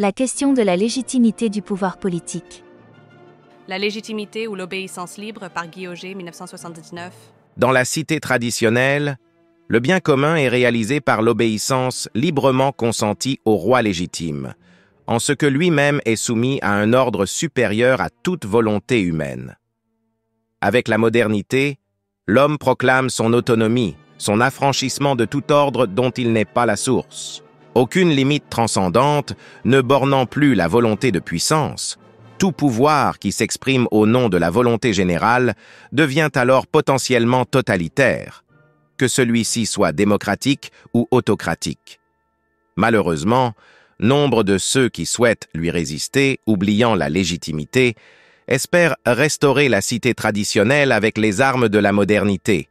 La question de la légitimité du pouvoir politique. La légitimité ou l'obéissance libre par Guy Auger, 1979. Dans la cité traditionnelle, le bien commun est réalisé par l'obéissance librement consentie au roi légitime, en ce que lui-même est soumis à un ordre supérieur à toute volonté humaine. Avec la modernité, l'homme proclame son autonomie, son affranchissement de tout ordre dont il n'est pas la source. Aucune limite transcendante ne bornant plus la volonté de puissance, tout pouvoir qui s'exprime au nom de la volonté générale devient alors potentiellement totalitaire, que celui-ci soit démocratique ou autocratique. Malheureusement, nombre de ceux qui souhaitent lui résister, oubliant la légitimité, espèrent restaurer la cité traditionnelle avec les armes de la modernité,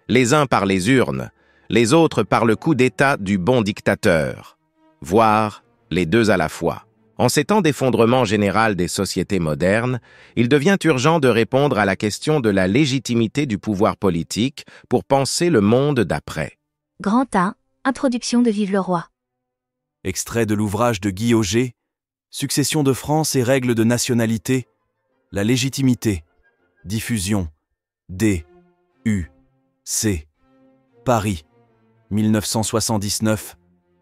les uns par les urnes, les autres par le coup d'État du bon dictateur, voire les deux à la fois. En ces temps d'effondrement général des sociétés modernes, il devient urgent de répondre à la question de la légitimité du pouvoir politique pour penser le monde d'après. Grand A, introduction de Vive le Roi. Extrait de l'ouvrage de Guy Auger, Succession de France et règles de nationalité, la légitimité, diffusion, D, U, C, Paris, 1979,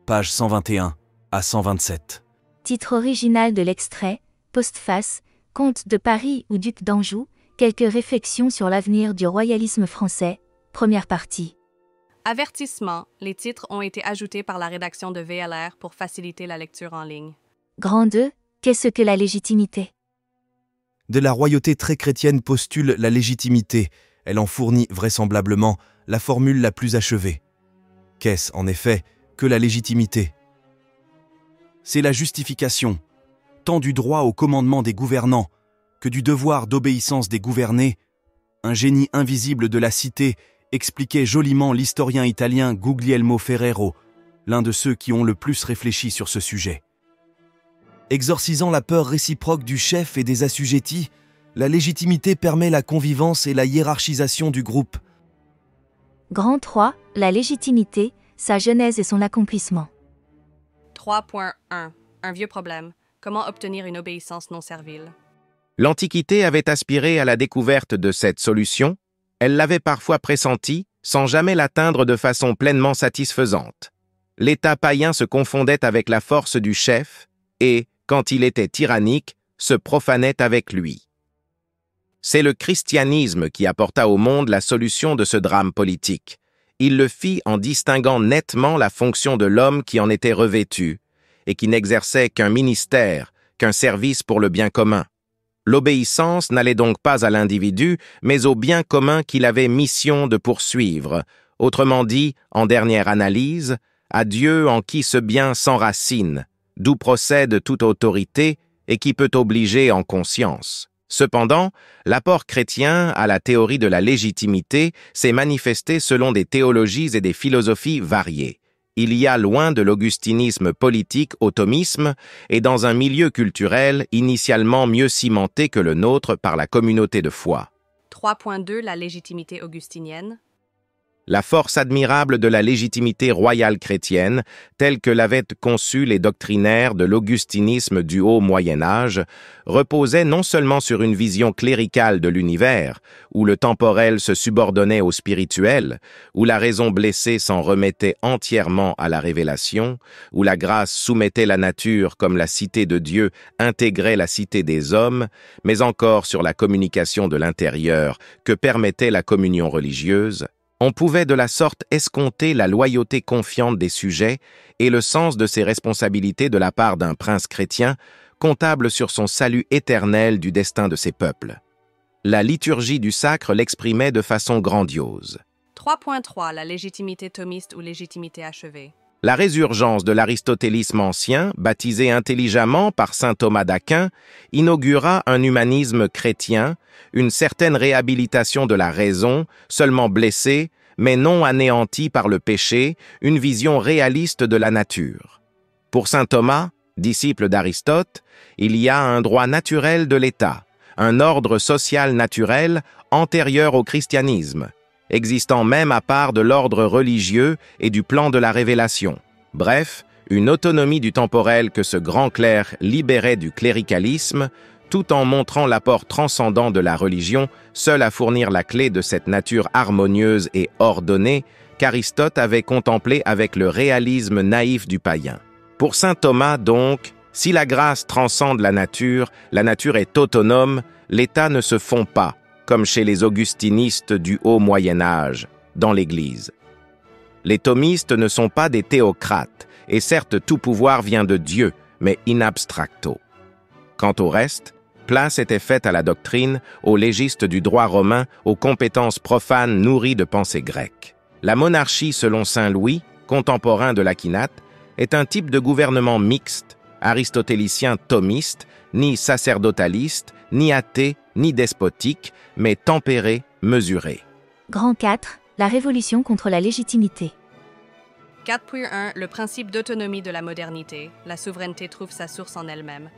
page 121 à 127. Titre original de l'extrait, postface, Comte de Paris ou Duc d'Anjou, quelques réflexions sur l'avenir du royalisme français, première partie. Avertissement, les titres ont été ajoutés par la rédaction de VLR pour faciliter la lecture en ligne. Grand 2, qu'est-ce que la légitimité? De la royauté très chrétienne postule la légitimité, elle en fournit vraisemblablement la formule la plus achevée. Qu'est-ce, en effet, que la légitimité? C'est la justification, tant du droit au commandement des gouvernants que du devoir d'obéissance des gouvernés. Un génie invisible de la cité expliquait joliment l'historien italien Guglielmo Ferrero, l'un de ceux qui ont le plus réfléchi sur ce sujet. Exorcisant la peur réciproque du chef et des assujettis, la légitimité permet la convivence et la hiérarchisation du groupe. Grand 3, la légitimité, sa genèse et son accomplissement. 3.1. Un vieux problème. Comment obtenir une obéissance non servile? L'Antiquité avait aspiré à la découverte de cette solution, elle l'avait parfois pressentie, sans jamais l'atteindre de façon pleinement satisfaisante. L'État païen se confondait avec la force du chef et, quand il était tyrannique, se profanait avec lui. C'est le christianisme qui apporta au monde la solution de ce drame politique. Il le fit en distinguant nettement la fonction de l'homme qui en était revêtu, et qui n'exerçait qu'un ministère, qu'un service pour le bien commun. L'obéissance n'allait donc pas à l'individu, mais au bien commun qu'il avait mission de poursuivre, autrement dit, en dernière analyse, à Dieu en qui ce bien s'enracine, d'où procède toute autorité et qui peut obliger en conscience. Cependant, l'apport chrétien à la théorie de la légitimité s'est manifesté selon des théologies et des philosophies variées. Il y a loin de l'augustinisme politique au thomisme et dans un milieu culturel initialement mieux cimenté que le nôtre par la communauté de foi. 3.2. La légitimité augustinienne. La force admirable de la légitimité royale chrétienne, telle que l'avaient conçue les doctrinaires de l'augustinisme du haut Moyen-Âge, reposait non seulement sur une vision cléricale de l'univers, où le temporel se subordonnait au spirituel, où la raison blessée s'en remettait entièrement à la révélation, où la grâce soumettait la nature comme la cité de Dieu intégrait la cité des hommes, mais encore sur la communication de l'intérieur que permettait la communion religieuse. On pouvait de la sorte escompter la loyauté confiante des sujets et le sens de ses responsabilités de la part d'un prince chrétien, comptable sur son salut éternel du destin de ses peuples. La liturgie du sacre l'exprimait de façon grandiose. 3.3. La légitimité thomiste ou légitimité achevée. La résurgence de l'aristotélisme ancien, baptisé intelligemment par saint Thomas d'Aquin, inaugura un humanisme chrétien, une certaine réhabilitation de la raison, seulement blessée, mais non anéantie par le péché, une vision réaliste de la nature. Pour saint Thomas, disciple d'Aristote, il y a un droit naturel de l'État, un ordre social naturel antérieur au christianisme, existant même à part de l'ordre religieux et du plan de la révélation. Bref, une autonomie du temporel que ce grand clerc libérait du cléricalisme, tout en montrant l'apport transcendant de la religion, seul à fournir la clé de cette nature harmonieuse et ordonnée qu'Aristote avait contemplée avec le réalisme naïf du païen. Pour saint Thomas, donc, si la grâce transcende la nature est autonome, l'État ne se fond pas, comme chez les augustinistes du haut Moyen-Âge, dans l'Église. Les thomistes ne sont pas des théocrates, et certes tout pouvoir vient de Dieu, mais in abstracto. Quant au reste, place était faite à la doctrine, aux légistes du droit romain, aux compétences profanes nourries de pensées grecques. La monarchie selon saint Louis, contemporain de l'Aquinate, est un type de gouvernement mixte, aristotélicien thomiste, ni sacerdotaliste, ni athée, ni despotique, mais tempéré, mesuré. Grand 4. La révolution contre la légitimité. 4.1 Le principe d'autonomie de la modernité. La souveraineté trouve sa source en elle-même.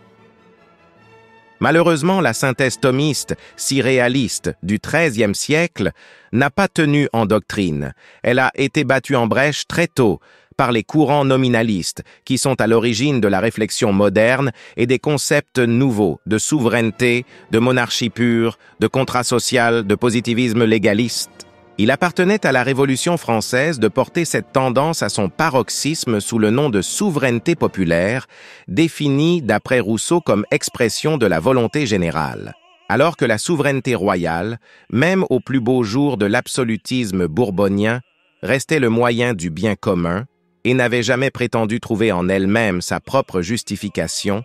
Malheureusement, la synthèse thomiste, si réaliste, du XIIIe siècle, n'a pas tenu en doctrine. Elle a été battue en brèche très tôt par les courants nominalistes, qui sont à l'origine de la réflexion moderne et des concepts nouveaux de souveraineté, de monarchie pure, de contrat social, de positivisme légaliste. Il appartenait à la Révolution française de porter cette tendance à son paroxysme sous le nom de souveraineté populaire, définie d'après Rousseau comme expression de la volonté générale. Alors que la souveraineté royale, même au plus beau jour de l'absolutisme bourbonien, restait le moyen du bien commun et n'avait jamais prétendu trouver en elle-même sa propre justification,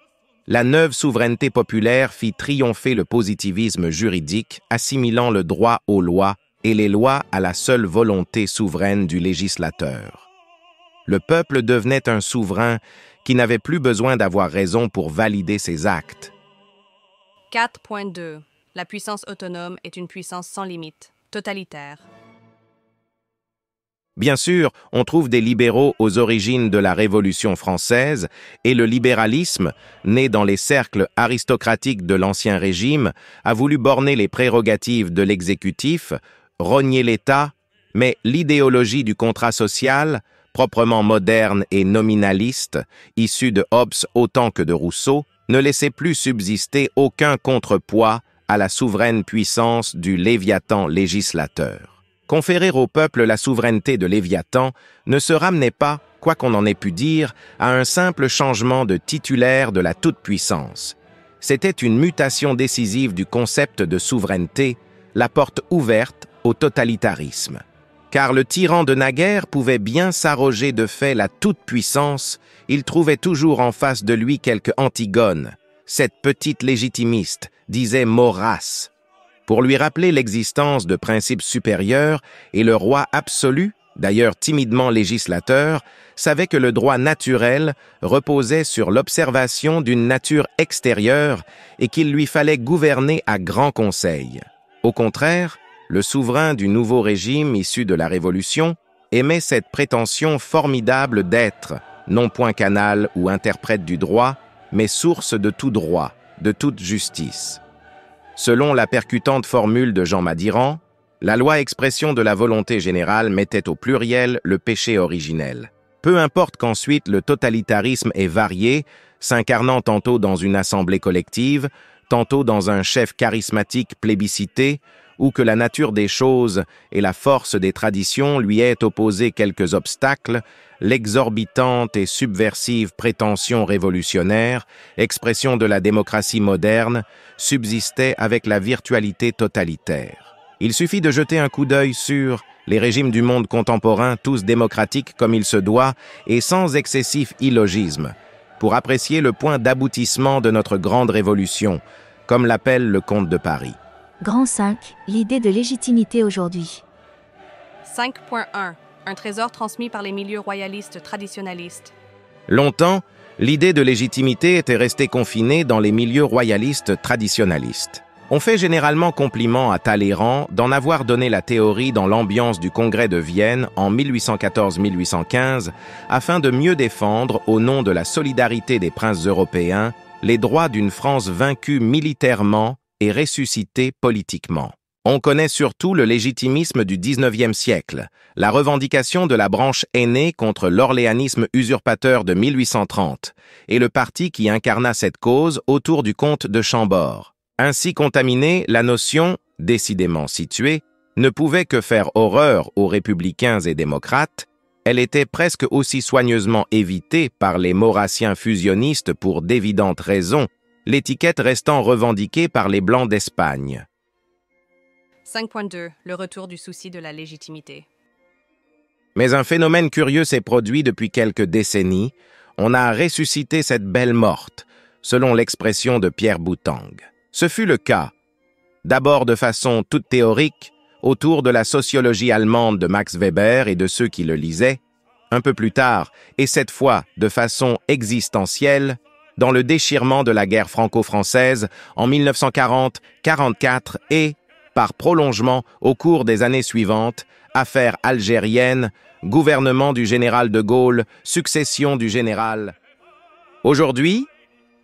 la neuve souveraineté populaire fit triompher le positivisme juridique, assimilant le droit aux lois et les lois à la seule volonté souveraine du législateur. Le peuple devenait un souverain qui n'avait plus besoin d'avoir raison pour valider ses actes. 4.2 La puissance autonome est une puissance sans limite, totalitaire. Bien sûr, on trouve des libéraux aux origines de la Révolution française, et le libéralisme, né dans les cercles aristocratiques de l'Ancien Régime, a voulu borner les prérogatives de l'exécutif, rogner l'État, mais l'idéologie du contrat social, proprement moderne et nominaliste, issue de Hobbes autant que de Rousseau, ne laissait plus subsister aucun contrepoids à la souveraine puissance du Léviathan législateur. Conférer au peuple la souveraineté de Léviathan ne se ramenait pas, quoi qu'on en ait pu dire, à un simple changement de titulaire de la toute-puissance. C'était une mutation décisive du concept de souveraineté, la porte ouverte au totalitarisme. Car le tyran de naguère pouvait bien s'arroger de fait la toute-puissance, il trouvait toujours en face de lui quelque Antigone, cette petite légitimiste, disait Maurras. Pour lui rappeler l'existence de principes supérieurs, et le roi absolu, d'ailleurs timidement législateur, savait que le droit naturel reposait sur l'observation d'une nature extérieure et qu'il lui fallait gouverner à grand conseil. Au contraire, le souverain du nouveau régime issu de la Révolution aimait cette prétention formidable d'être, non point canal ou interprète du droit, mais source de tout droit, de toute justice. Selon la percutante formule de Jean Madiran, la loi expression de la volonté générale mettait au pluriel le péché originel. Peu importe qu'ensuite le totalitarisme est varié, s'incarnant tantôt dans une assemblée collective, tantôt dans un chef charismatique plébiscité, ou que la nature des choses et la force des traditions lui aient opposé quelques obstacles, l'exorbitante et subversive prétention révolutionnaire, expression de la démocratie moderne, subsistait avec la virtualité totalitaire. Il suffit de jeter un coup d'œil sur les régimes du monde contemporain, tous démocratiques comme il se doit et sans excessif illogisme, pour apprécier le point d'aboutissement de notre grande révolution, comme l'appelle le comte de Paris. Grand 5. L'idée de légitimité aujourd'hui. 5.1 Un trésor transmis par les milieux royalistes traditionnalistes. Longtemps, l'idée de légitimité était restée confinée dans les milieux royalistes traditionnalistes. On fait généralement compliment à Talleyrand d'en avoir donné la théorie dans l'ambiance du Congrès de Vienne en 1814-1815 afin de mieux défendre, au nom de la solidarité des princes européens, les droits d'une France vaincue militairement et ressuscitée politiquement. On connaît surtout le légitimisme du XIXe siècle, la revendication de la branche aînée contre l'orléanisme usurpateur de 1830, et le parti qui incarna cette cause autour du comte de Chambord. Ainsi contaminée, la notion, décidément située, ne pouvait que faire horreur aux républicains et démocrates. Elle était presque aussi soigneusement évitée par les maurassiens fusionnistes pour d'évidentes raisons, l'étiquette restant revendiquée par les Blancs d'Espagne. 5.2. Le retour du souci de la légitimité. Mais un phénomène curieux s'est produit depuis quelques décennies. On a ressuscité cette belle morte, selon l'expression de Pierre Boutang. Ce fut le cas, d'abord de façon toute théorique, autour de la sociologie allemande de Max Weber et de ceux qui le lisaient, un peu plus tard, et cette fois de façon existentielle, dans le déchirement de la guerre franco-française en 1940-44 et, par prolongement au cours des années suivantes, affaire algérienne, gouvernement du général de Gaulle, succession du général. Aujourd'hui,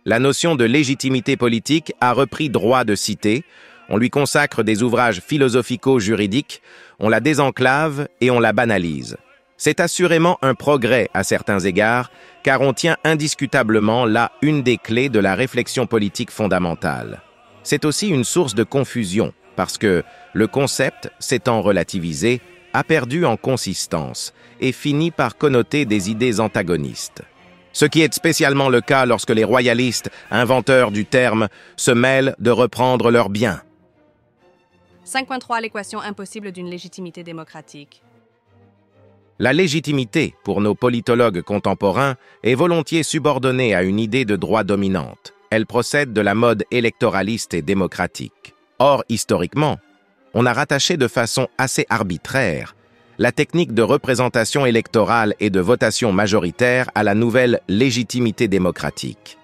la notion de légitimité politique a repris droit de cité, on lui consacre des ouvrages philosophico-juridiques, on la désenclave et on la banalise. C'est assurément un progrès à certains égards, car on tient indiscutablement là une des clés de la réflexion politique fondamentale. C'est aussi une source de confusion, parce que le concept, s'étant relativisé, a perdu en consistance et finit par connoter des idées antagonistes. Ce qui est spécialement le cas lorsque les royalistes, inventeurs du terme, se mêlent de reprendre leurs biens. 5.3. L'équation impossible d'une légitimité démocratique. La légitimité, pour nos politologues contemporains, est volontiers subordonnée à une idée de droit dominante. Elle procède de la mode électoraliste et démocratique. Or, historiquement, on a rattaché de façon assez arbitraire la technique de représentation électorale et de votation majoritaire à la nouvelle légitimité démocratique.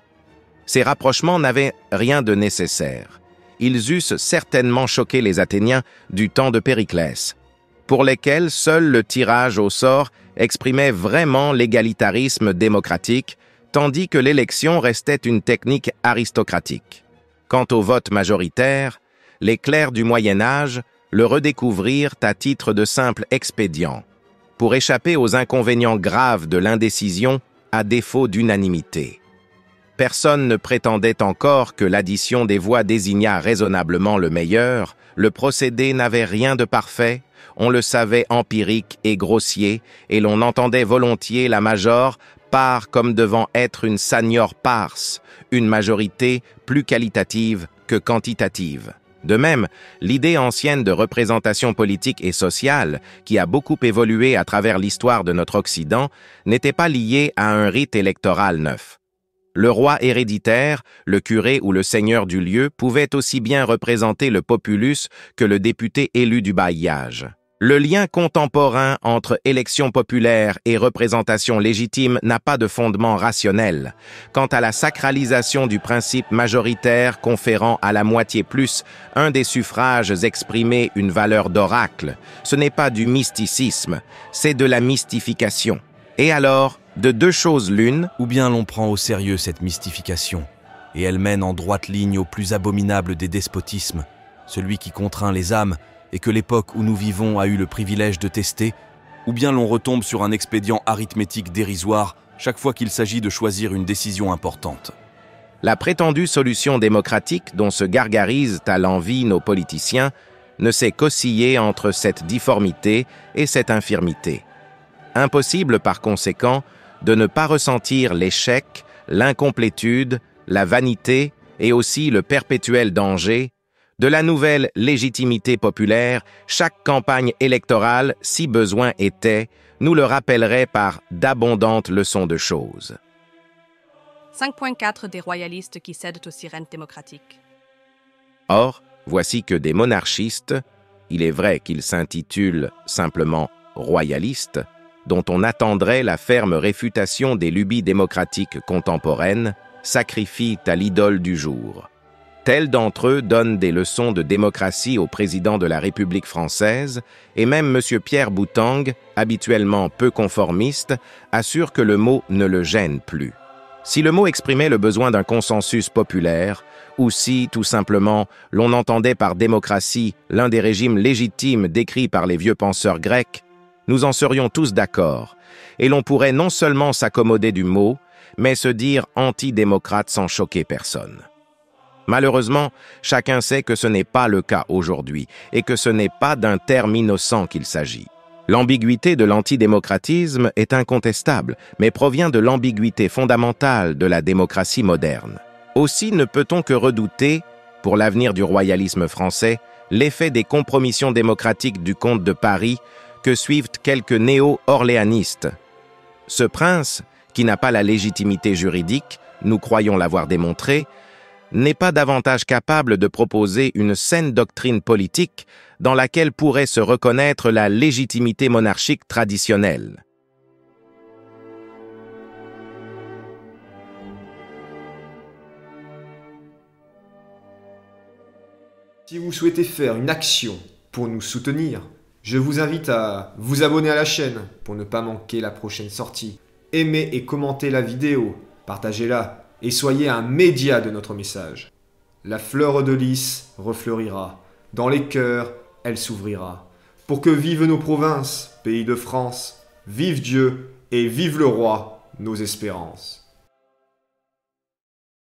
Ces rapprochements n'avaient rien de nécessaire. Ils eussent certainement choqué les Athéniens du temps de Périclès, pour lesquels seul le tirage au sort exprimait vraiment l'égalitarisme démocratique, tandis que l'élection restait une technique aristocratique. Quant au vote majoritaire, les clercs du Moyen-Âge le redécouvrirent à titre de simple expédient, pour échapper aux inconvénients graves de l'indécision à défaut d'unanimité. Personne ne prétendait encore que l'addition des voix désignât raisonnablement le meilleur, le procédé n'avait rien de parfait, on le savait empirique et grossier, et l'on entendait volontiers la major par comme devant être une sanior pars, une majorité plus qualitative que quantitative. De même, l'idée ancienne de représentation politique et sociale, qui a beaucoup évolué à travers l'histoire de notre Occident, n'était pas liée à un rite électoral neuf. Le roi héréditaire, le curé ou le seigneur du lieu pouvaient aussi bien représenter le populus que le député élu du bailliage. Le lien contemporain entre élection populaire et représentation légitime n'a pas de fondement rationnel. Quant à la sacralisation du principe majoritaire conférant à la moitié plus un des suffrages exprimés une valeur d'oracle, ce n'est pas du mysticisme, c'est de la mystification. Et alors, de deux choses l'une, Ou bien l'on prend au sérieux cette mystification, et elle mène en droite ligne au plus abominable des despotismes, celui qui contraint les âmes et que l'époque où nous vivons a eu le privilège de tester, ou bien l'on retombe sur un expédient arithmétique dérisoire chaque fois qu'il s'agit de choisir une décision importante. la prétendue solution démocratique dont se gargarisent à l'envi nos politiciens ne sait qu'osciller entre cette difformité et cette infirmité. Impossible par conséquent de ne pas ressentir l'échec, l'incomplétude, la vanité et aussi le perpétuel danger de la nouvelle légitimité populaire. Chaque campagne électorale, si besoin était, nous le rappellerait par d'abondantes leçons de choses. 5.4. Des royalistes qui cèdent aux sirènes démocratiques. Or, voici que des monarchistes, il est vrai qu'ils s'intitulent simplement royalistes, dont on attendrait la ferme réfutation des lubies démocratiques contemporaines, sacrifient à l'idole du jour. Tels d'entre eux donnent des leçons de démocratie au président de la République française, et même M. Pierre Boutang, habituellement peu conformiste, assure que le mot ne le gêne plus. Si le mot exprimait le besoin d'un consensus populaire, ou si, tout simplement, l'on entendait par démocratie l'un des régimes légitimes décrits par les vieux penseurs grecs, nous en serions tous d'accord, et l'on pourrait non seulement s'accommoder du mot, mais se dire antidémocrate sans choquer personne. Malheureusement, chacun sait que ce n'est pas le cas aujourd'hui, et que ce n'est pas d'un terme innocent qu'il s'agit. L'ambiguïté de l'antidémocratisme est incontestable, mais provient de l'ambiguïté fondamentale de la démocratie moderne. Aussi ne peut-on que redouter, pour l'avenir du royalisme français, l'effet des compromissions démocratiques du comte de Paris que suivent quelques néo-orléanistes. Ce prince, qui n'a pas la légitimité juridique, nous croyons l'avoir démontré, n'est pas davantage capable de proposer une saine doctrine politique dans laquelle pourrait se reconnaître la légitimité monarchique traditionnelle. Si vous souhaitez faire une action pour nous soutenir, je vous invite à vous abonner à la chaîne pour ne pas manquer la prochaine sortie. Aimez et commentez la vidéo, partagez-la et soyez un média de notre message. La fleur de lys refleurira, dans les cœurs elle s'ouvrira. Pour que vivent nos provinces, pays de France, vive Dieu et vive le roi, nos espérances.